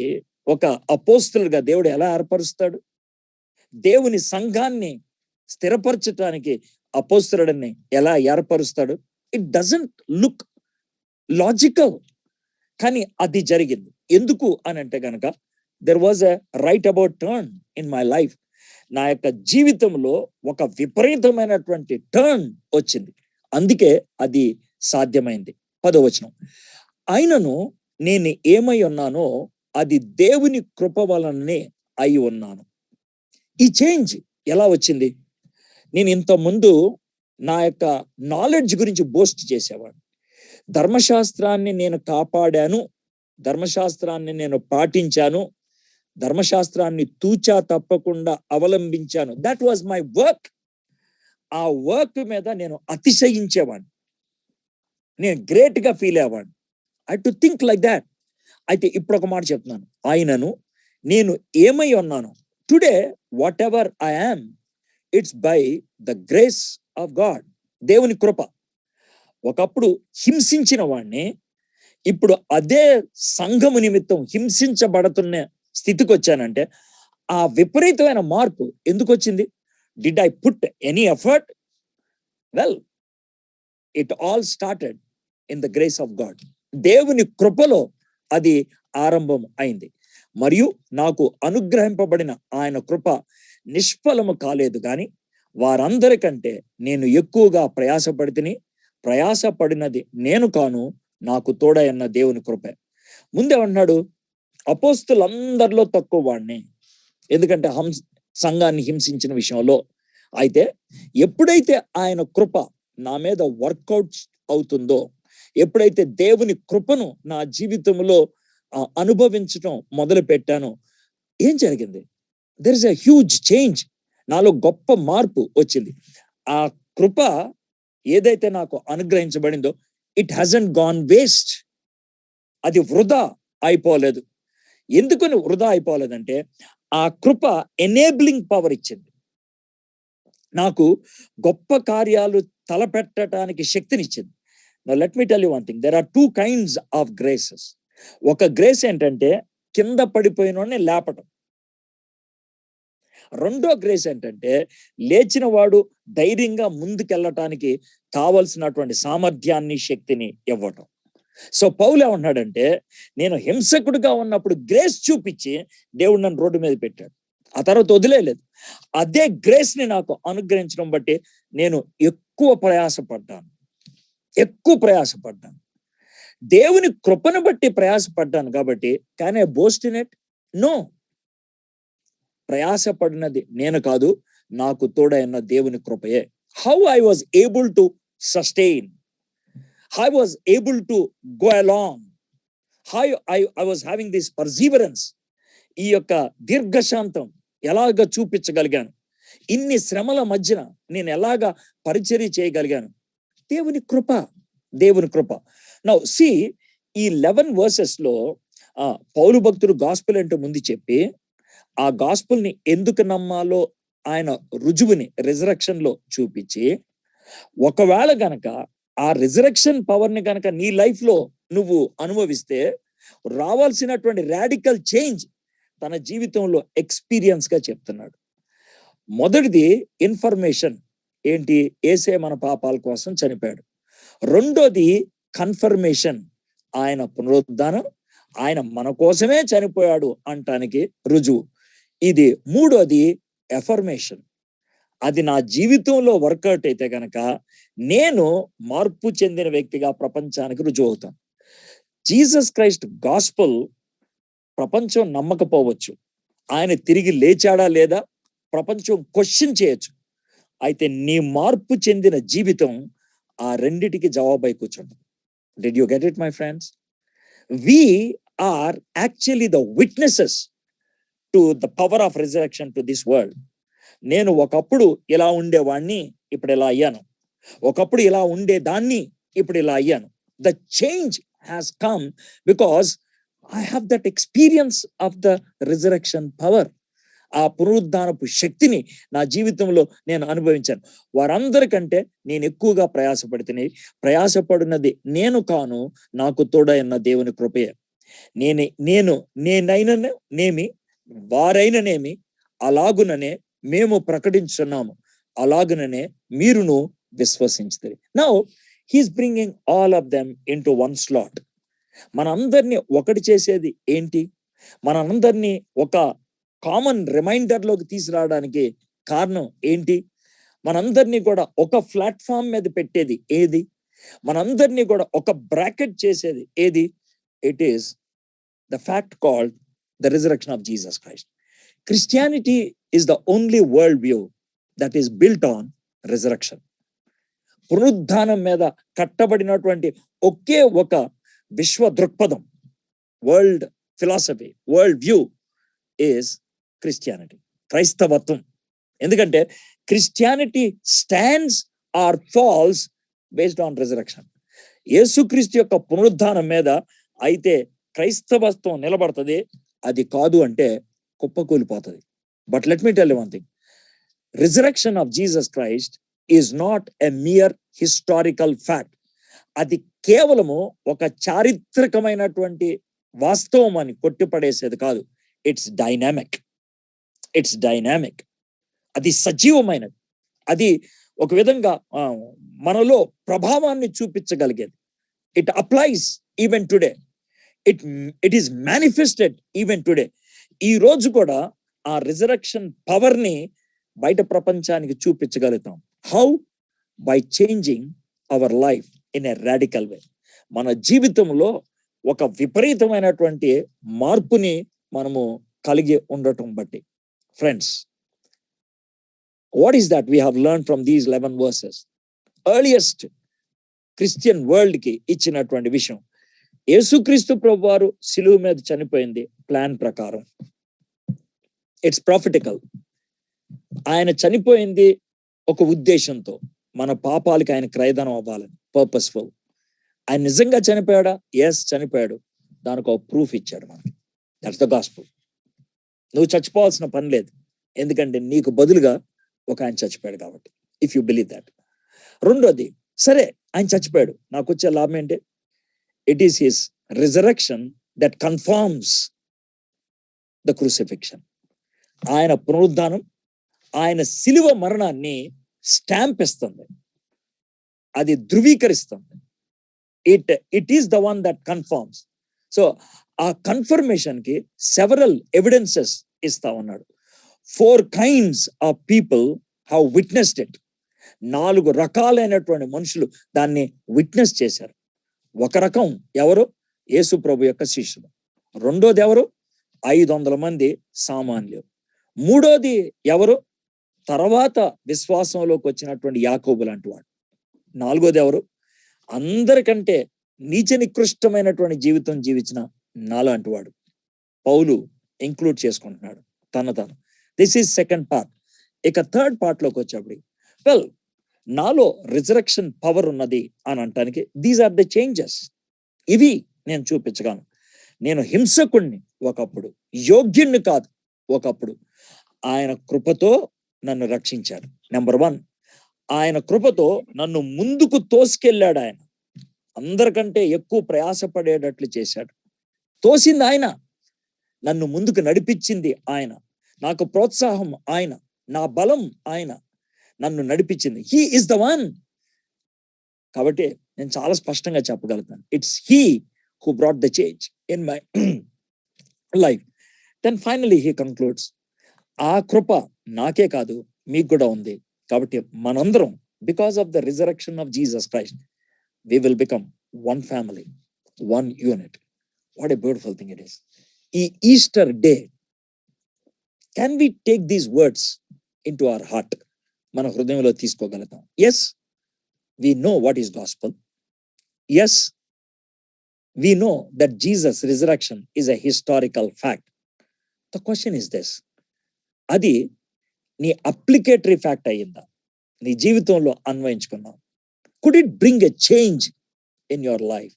ఒక అపోస్తులుగా దేవుడు ఎలా ఏర్పరుస్తాడు? దేవుని సంఘాన్ని స్థిరపరచటానికి అపోస్తులుడిని ఎలా ఏర్పరుస్తాడు? It doesn't look logical. కానీ అది జరిగింది. ఎందుకు అని అంటే గనక, there was a right about turn in my life. నా యొక్క జీవితంలో ఒక విపరీతమైనటువంటి టర్న్ వచ్చింది. అందుకే అది సాధ్యమైంది. 10వ వచనం, ఆయనను నేను ఏమై ఉన్నానో అది దేవుని కృప వలననే అయి ఉన్నాను. ఈ చేంజ్ ఎలా వచ్చింది? నేను ఇంత ముందు నా యొక్క నాలెడ్జ్ గురించి బోస్ట్ చేసేవాడు. ధర్మశాస్త్రాన్ని నేను కాపాడాను, ధర్మశాస్త్రాన్ని నేను పాటించాను, ధర్మశాస్త్రాన్ని తూచా తప్పకుండా అవలంబించాను. That was my work. ఆ వర్క్ మీద నేను అతిశయించేవాడిని, నేను గ్రేట్ గా ఫీల్ అయ్యేవాడిని. I to think like that. అయితే ఇప్పుడు ఒక మాట చెప్తున్నాను, ఆయనను నేను ఏమై ఉన్నాను. Today whatever I am, it's by the grace of God. దేవుని కృప. ఒకప్పుడు హింసించిన వాడిని ఇప్పుడు అదే సంఘము నిమిత్తం హింసించబడుతున్న స్థితికి వచ్చానంటే ఆ విపరీతమైన మార్పు ఎందుకు వచ్చింది? Did I put any effort? Well, it all started in the grace of God. దేవుని కృపలో అది ఆరంభం అయింది. మరియు నాకు అనుగ్రహింపబడిన ఆయన కృప నిష్ఫలము కాలేదు, కానీ వారందరికంటే నేను ఎక్కువగా ప్రయాసపడినది నేను కాను, నాకు తోడైన దేవుని కృపే. ముందేమన్నాడు? అపోస్తులందరిలో తక్కువ వాడిని, ఎందుకంటే సంఘాన్ని హింసించిన విషయంలో. అయితే ఎప్పుడైతే ఆయన కృప నా మీద వర్కౌట్ అవుతుందో, ఎప్పుడైతే దేవుని కృపను నా జీవితంలో అనుభవించడం మొదలు పెట్టానో, ఏం జరిగింది? There is a huge change. నాలో గొప్ప మార్పు వచ్చింది. ఆ కృప ఏదైతే నాకు అనుగ్రహించబడిందో, ఇట్ హజంట్ గాన్ వేస్ట్. అది వృధా అయిపోలేదు. ఎందుకని వృధా అయిపోలేదంటే, ఆ కృప ఎనేబ్లింగ్ పవర్ ఇచ్చింది. నాకు గొప్ప కార్యాలు తలపెట్టడానికి శక్తినిచ్చింది. Now let me tell you one thing. There are two kinds of graces. ఒక గ్రేస్ ఏంటంటే కింద పడిపోయినోడిని లేపటం. రెండో గ్రేస్ ఏంటంటే లేచిన వాడు ధైర్యంగా ముందుకెళ్ళటానికి కావలసినటువంటి సామర్థ్యాన్ని, శక్తిని ఇవ్వటం. సో పౌలు ఏమన్నాడంటే, నేను హింసకుడిగా ఉన్నప్పుడు గ్రేస్ చూపించి దేవుడు నన్ను రోడ్డు మీద పెట్టాడు. ఆ తర్వాత వదిలేదు. అదే గ్రేస్ ని నాకు అనుగ్రహించడం బట్టి నేను ఎక్కువ ప్రయాసపడ్డాను. దేవుని కృపను బట్టి ప్రయాసపడ్డాను కాబట్టి. కానీ బోస్ట్ ఇన్ ఇట్? నో. ప్రయాసపడినది నేను కాదు, నాకు తోడైన దేవుని కృపయే. How I was able to sustain, I was able to go along, how I was having this perseverance. ఈ యొక్క దీర్ఘశాంతం ఎలాగ చూపించగలిగాను, ఇన్ని శ్రమల మధ్యన నేను ఎలాగ పరిచర్య చేయగలిగాను? దేవుని కృప. నౌ సీ, ఈ 11 verses లో పౌలు భక్తుడు గాస్పెల్ అంటే ముందు చెప్పి, ఆ గాస్పెల్ ని ఎందుకు నమ్మాలో ఆయన రుజువుని రిజరక్షన్ లో చూపించి, ఒకవేళ గనక ఆ రిజరెక్షన్ పవర్ని గనక నీ లైఫ్ లో నువ్వు అనుభవిస్తే రావాల్సినటువంటి రాడికల్ చేంజ్ తన జీవితంలో ఎక్స్పీరియన్స్ గా చెప్తున్నాడు. మొదటిది ఇన్ఫర్మేషన్ ఏంటి? యేసే మన పాపాల కోసం చనిపోయాడు. రెండోది కన్ఫర్మేషన్, ఆయన పునరుద్ధానం, ఆయన మన కోసమే చనిపోయాడు అంటానికి రుజువు. ఇది మూడోది ఎఫర్మేషన్. అది నా జీవితంలో వర్కౌట్ అయితే గనక నేను మార్పు చెందిన వ్యక్తిగా ప్రపంచానికి రుజువు అవుతాను. జీసస్ క్రైస్ట్ గాస్పల్ ప్రపంచం నమ్మకపోవచ్చు, ఆయన తిరిగి లేచాడా లేదా ప్రపంచం క్వశ్చన్ చేయొచ్చు. అయితే నీ మార్పు చెందిన జీవితం ఆ రెండిటికి జవాబై కూర్చుంటుంది. Did you get it my friends? We are actually the witnesses to the power of resurrection to this world. నేను ఒకప్పుడు ఇలా ఉండేవాడిని, ఇప్పుడు ఇలా అయ్యాను. ఒకప్పుడు ఇలా ఉండేదాన్ని, ఇప్పుడు ఇలా అయ్యాను. The change has come because I have that experience of the resurrection power. ఆ పునరుద్ధానపు శక్తిని నా జీవితంలో నేను అనుభవించాను. వారందరికంటే నేను ఎక్కువగా ప్రయాసపడినది నేను కాను, నాకు తోడైన దేవుని కృపయే. నేనైననేమి వారైననేమి అలాగుననే మేము ప్రకటించున్నాము, అలాగుననే మీరును విశ్వసించుతారు. Now he's bringing all of them into one slot. మనందరినీ ఒకటి చేసేది ఏంటి? మనందరినీ ఒక కామన్ రిమైండర్ లోకి తీసుకురావడానికి కారణం ఏంటి? మనందరినీ కూడా ఒక ప్లాట్ఫామ్ మీద పెట్టేది ఏది? మనందరినీ కూడా ఒక బ్రాకెట్ చేసేది ఏది? It is the fact called the resurrection of Jesus Christ. Christianity is the only world view that is built on resurrection. పునరుద్ధానం మీద కట్టబడినటువంటి ఒకే ఒక విశ్వ దృక్పథం, world philosophy, world view is Christianity, క్రైస్తవత్వం. ఎందుకంటే Christianity stands or falls based on resurrection. యేసుక్రీస్తు యొక్క పునరుద్ధానం మీద అయితే క్రైస్తవత్వం నిలబడుతుంది, అది కాదు అంటే కుప్పకూలిపోతుంది. But let me tell you one thing, resurrection of Jesus Christ is not a mere historical fact. అది కేవలము ఒక చారిత్రకమైనటువంటి వాస్తవం అని కొట్టిపడేసేది కాదు. It's dynamic. అది సజీవమైనది. అది ఒక విధంగా మనలో ప్రభావాన్ని చూపించగలిగేది. It applies even today. It is manifested even today. ఈ రోజు కూడా ఆ రిజరెక్షన్ పవర్ ని బయట ప్రపంచానికి చూపించగలుగుతాం. How? By changing our life in a radical way. మన జీవితంలో ఒక విపరీతమైనటువంటి మార్పుని మనము కలిగి ఉండటం బట్టి. Friends, what is that we have learned from these 11 verses? Earliest Christian world కి ఇచ్చినటువంటి విషయం, యేసుక్రీస్తు ప్రభువారు సిలువ మీద చనిపోయింది ప్లాన్ ప్రకారం. It's prophetical. ఆయన చనిపోయింది ఒక ఉద్దేశంతో, మన పాపాలకి ఆయన క్రయధనం అవ్వాలని, పర్పస్ఫుల్. ఆయన నిజంగా చనిపోయాడా? ఎస్, చనిపోయాడు. దానికి ఒక ప్రూఫ్ ఇచ్చాడు మనకి. That's the gospel. నువ్వు చచ్చిపోవాల్సిన పని లేదు, ఎందుకంటే నీకు బదులుగా ఒక ఆయన చచ్చిపోయాడు కాబట్టి. If you believe that. రెండోది, సరే ఆయన చచ్చిపోయాడు, నాకు వచ్చే లాభం ఏంటి? It is his resurrection that confirms the crucifixion. ఆయన పునరుద్ధానం, ఆయన శిలువ మరణాన్ని స్టాంప్ ఇస్తుంది, అది ధృవీకరిస్తుంది. It is the one that confirms. So ఆ కన్ఫర్మేషన్ కి సెవరల్ ఎవిడెన్సెస్ ఇస్తా ఉన్నాడు. 4 kinds of people have witnessed it. 4 రకాలైనటువంటి మనుషులు దాన్ని విట్నెస్ చేశారు. ఒక రకం ఎవరు? యేసు ప్రభు యొక్క శిష్యులు. రెండోది ఎవరు? 500 మంది సామాన్యులు. మూడోది ఎవరు? తర్వాత విశ్వాసంలోకి వచ్చినటువంటి యాకోబు లాంటి వాడు. నాలుగోది ఎవరు? అందరికంటే నీచ నికృష్టమైనటువంటి జీవితం జీవించిన నాలాంటి వాడు. పౌలు ఇంక్లూడ్ చేసుకుంటున్నాడు తను. This is second part. ఇక థర్డ్ పార్ట్ లోకి వచ్చేప్పుడు, వెల్, నాలో రిజరెక్షన్ పవర్ ఉన్నది అని అంటానికి దీస్ ఆర్ ద చేంజెస్. ఇవి నేను చూపించగలను. నేను హింసకుణ్ణి ఒకప్పుడు, యోగ్యుణ్ణి కాదు ఒకప్పుడు. ఆయన కృపతో నన్ను రక్షించాడు. నెంబర్ 1, ఆయన కృపతో నన్ను ముందుకు తోసుకెళ్ళాడు. ఆయన అందరికంటే ఎక్కువ ప్రయాసపడేటట్లు చేశాడు. తోసింది ఆయన, నన్ను ముందుకు నడిపించింది ఆయన, నాకు ప్రోత్సాహం ఆయన, నా బలం ఆయన, నన్ను నడిపించింది. He is the one. కాబట్టి నేను చాలా స్పష్టంగా చెప్పగలుగుతాను, it's he who brought the change in my life. Then finally he concludes, ఆ కృప నాకే కాదు మీకు కూడా ఉంది. కాబట్టి మనందరం, because of the resurrection of Jesus Christ, we will become one family, one unit. What a beautiful thing it is. Easter day, can we take these words into our heart? మన హృదయంలో తీసుకోగలుగుతాం. Yes, we know what is gospel. Yes, we know that Jesus resurrection is a historical fact. The question is this, అది నీ అప్లికేటరీ fact అయ్యిందా? నీ జీవితంలో అన్వయించుకున్నావు? Could it bring a change in your life?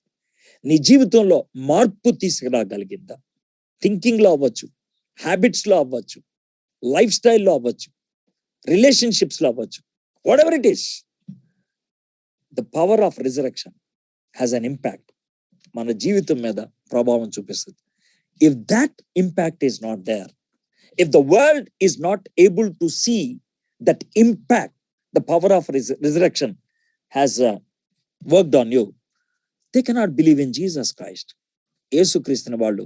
నీ జీవితంలో మార్పు తీసుకురాగలిగిందా? థింకింగ్ లో అవ్వచ్చు, హ్యాబిట్స్ లో అవ్వచ్చు, లైఫ్ స్టైల్లో అవ్వచ్చు, రిలేషన్షిప్స్ లో అవ్వచ్చు. Whatever it is, the power of resurrection has an impact. మన జీవితం మీద ప్రభావం చూపిస్తుంది. If that impact is not there, if the world is not able to see that impact, the power of resurrection has worked on you, they cannot believe in Jesus Christ. యేసు క్రీస్తుని వాళ్ళు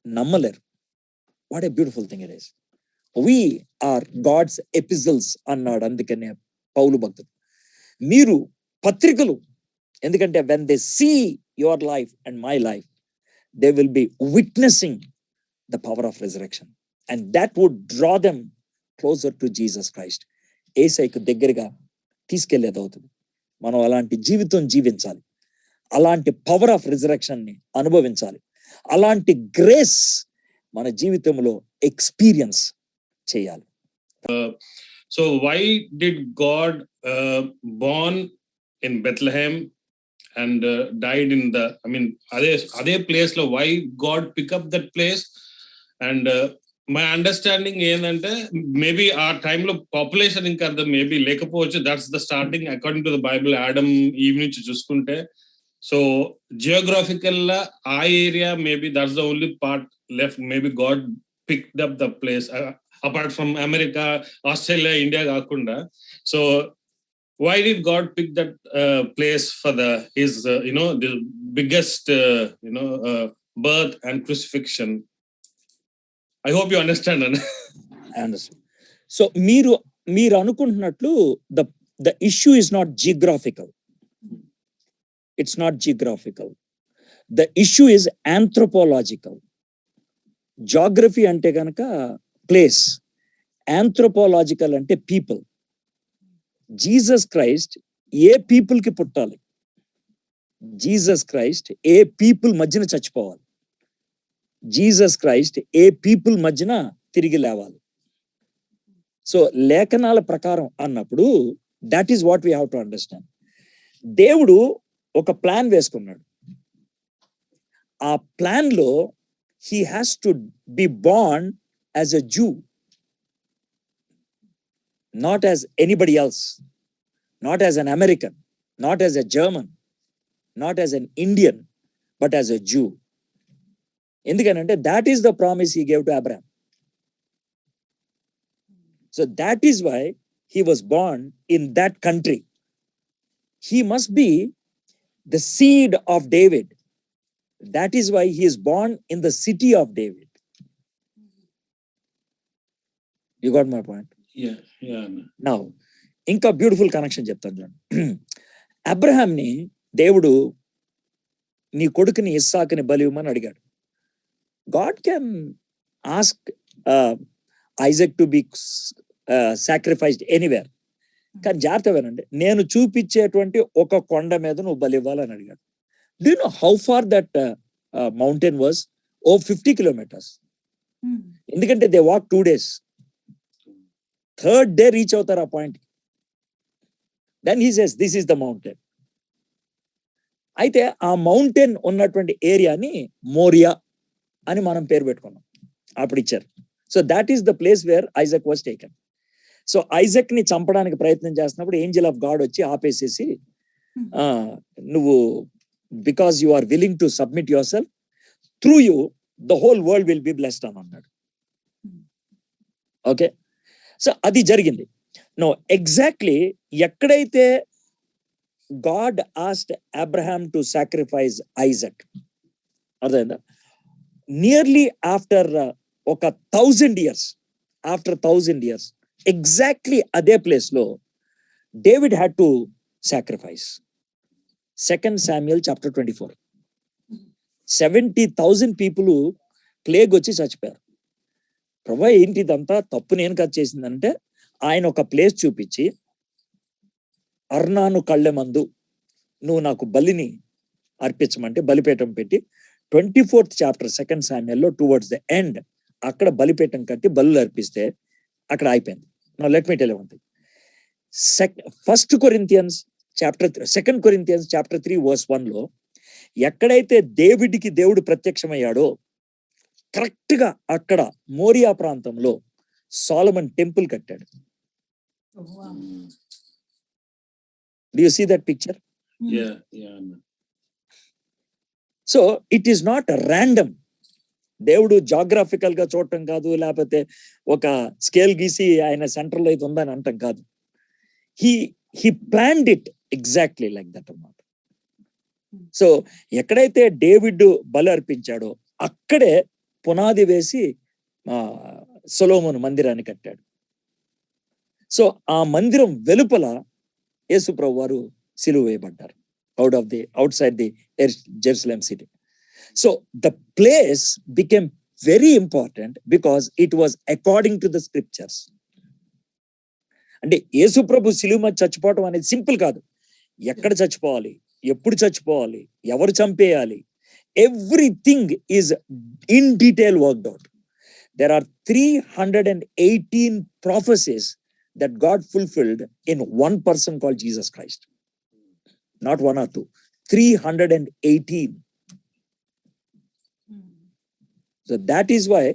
నమ్మలేరు. What a beautiful thing it is. We are God's epistles అన్నాడు. అందుకనే పౌలు భక్తుడు, మీరు పత్రికలు. ఎందుకంటే when they see your life and my life, they will be witnessing the power of resurrection, and that would draw them closer to Jesus Christ. యేసయ్యకు దగ్గరగా తీసుకెళ్లేది అవుతుంది. మనం అలాంటి జీవితం జీవించాలి, అలాంటి పవర్ ఆఫ్ రిజరెక్షన్ ని అనుభవించాలి, అలాంటి గ్రేస్ మన జీవితంలో ఎక్స్పీరియన్స్ చేయాలి. So why did God born in Bethlehem and died in the, I mean, అదే ప్లేస్ లో why God pick up that place? And my understanding ఏంటంటే మేబీ ఆ టైంలో పాపులేషన్ ఇంకా మేబీ లేకపోవచ్చు. That's the starting according to the Bible. Adam Eve నుంచి చూసుకుంటే, so geographical గా ఆ area maybe that's the only part left. Maybe God picked up the place apart from America, Australia, India కాకుండా. So why did God pick that place for his the biggest birth and crucifixion? I hope you understand. I understand. So మీరు అనుకుంటున్నట్లు the issue is not geographical. It's not geographical. The issue is anthropological. Geography అంటే గనక place, anthropological అంటే people. Jesus Christ ఏ people కి పుట్టాలి? Jesus Christ ఏ people మధ్యన చచ్చిపోవాలి? Jesus Christ ఏ people మధ్యన తిరిగి లేవాలి? సో లేఖనాల ప్రకారం అన్నప్పుడు that is what we have to understand. దేవుడు ఒక ప్లాన్ వేసుకున్నాడు. ఆ ప్లాన్ లో he has to be born as a Jew, not as anybody else, not as an American, not as a German, not as an Indian, but as a Jew. ఎందుకంటే that is the promise he gave to Abraham. So that is why he was born in that country. He must be the seed of David. That is why he is born in the city of David. You got my point? Yeah. Now, ఇంకా beautiful connection చెప్తాను చూడండి. Abraham ని దేవుడు నీ కొడుకుని ఇస్సాకుని బలి ఇవ్వమని అడిగాడు. God can ask Isaac to be sacrificed anywhere. కానీ జాగ్రత్త వినండి, నేను చూపించేటువంటి ఒక కొండ మీద నువ్వు బలి ఇవ్వాలని అడిగాడు. Do you know how far that mountain was? 50 kilometers. ఎందుకంటే they walk 2 days. Third day reach అవుతారు ఆ point. Then he says this is the mountain. అయితే ఆ మౌంటైన్ ఉన్నటువంటి ఏరియాని మోరియా అని మనం పేరు పెట్టుకున్నాం, అప్పుడు ఇచ్చారు. So that is the place where Isaac was taken. So Isaac ని చంపడానికి ప్రయత్నం చేస్తున్నప్పుడు ఏంజల్ ఆఫ్ గాడ్ వచ్చి ఆపేసేసి నువ్వు because you are willing to submit yourself through you the whole world will be blessed అని అన్నాడు. ఓకే, సో అది జరిగింది. నో ఎగ్జాక్ట్లీ ఎక్కడైతే God asked Abraham to sacrifice Isaac, అర్థమైందా, నియర్లీ ఆఫ్టర్ ఒక 1000 years, ఆఫ్టర్ 1000 years ఎగ్జాక్ట్లీ అదే place లో David had to sacrifice. 2 Samuel chapter 24. 70,000 people plague వచ్చి చచ్చిపోయారు. ప్రభా ఏంటి ఇదంతా, తప్పు నేను కట్ చేసిందంటే ఆయన ఒక ప్లేస్ చూపించి, అర్నాను కళ్ళె మందు నువ్వు నాకు బలిని అర్పించమంటే బలిపీఠం పెట్టి 24th chapter 2 Samuel లో టువర్డ్స్ ద ఎండ్ అక్కడ బలిపీఠం కట్టి బలులు అర్పిస్తే అక్కడ అయిపోయింది. Now let me tell you one thing. 2 Corinthians chapter 3 verse 1 లో ఎక్కడైతే డేవిడ్కి దేవుడు ప్రత్యక్షమయ్యాడో కరెక్ట్ గా అక్కడ మోరియా ప్రాంతంలో సోలమన్ టెంపుల్ కట్టాడు. Do you see that picture? Yeah. So it is not random. దేవుడు జాగ్రఫికల్ గా చూడటం కాదు, లేకపోతే ఒక స్కేల్ గీసి ఆయన సెంటర్ లో ఇది ఉందని అంటాం కాదు. he planned it exactly like that అన్నమాట. సో ఎక్కడైతే డేవిడ్ బలి అర్పించాడో అక్కడే పునాది వేసి సొలొమోను మందిరాన్ని కట్టాడు. సో ఆ మందిరం వెలుపల యేసు ప్రభు వారు సిలువ వేయబడ్డారు outside the Jerusalem city. So the place became very important because it was according to the scriptures. అంటే యేసు ప్రభు సిలువ మీద చచ్చిపోవటం అనేది సింపుల్ కాదు. ఎక్కడ చచ్చిపోవాలి, ఎప్పుడు చచ్చిపోవాలి, ఎవరు చంపేయాలి, everything is in detail worked out. There are 318 prophecies that God fulfilled in one person called Jesus Christ. Not one or two, 318. So that is why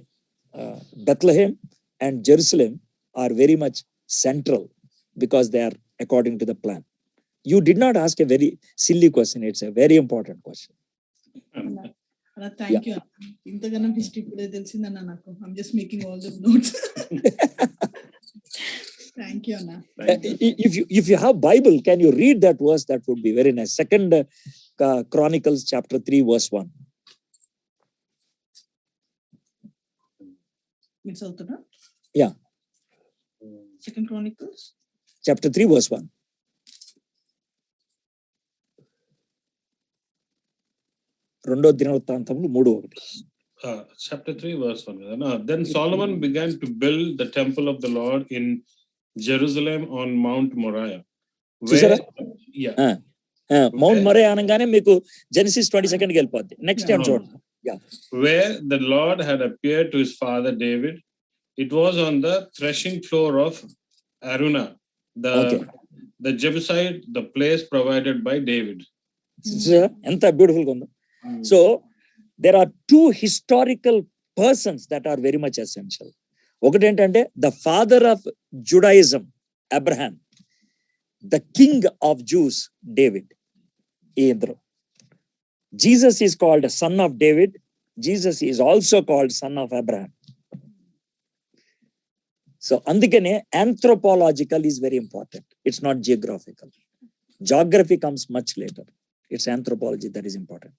Bethlehem and Jerusalem are very much central, because they are according to the plan. You did not ask a very silly question. It's a very important question. Thank you. ఇంతగానం history కూడా తెలిసిందన్న నాకు. I'm just making all the notes. Thank you, Anna. If you have Bible, can you read that verse? That would be very nice. 2 Chronicles chapter 3 verse 1. మీరు చదువుతున్నా? Yeah. 2 Chronicles chapter 3 verse 1. రెండో దినవృత్తాంతములు 3:1. Chapter 3 verse 1 కదా. Then Solomon began to build the temple of the Lord in Jerusalem on Mount Moriah. Mount Moriah అనగానే మీకు Genesis 22 కి వెళ్ళిపోద్ది. Next time చూడండి. Where the Lord had appeared to his father David. It was on the threshing floor of Aruna, the Jebusite, the place provided by David. ఎంత beautiful గా ఉందో. So there are two historical persons that are very much essential. ఒకటి ఏంటంటే the father of Judaism, Abraham, the king of Jews, David. ఈ ఇద్దరు. Jesus is called son of David. Jesus is also called son of Abraham. So అందుకనే anthropological is very important. It's not geographical. Geography comes much later. It's anthropology that is important.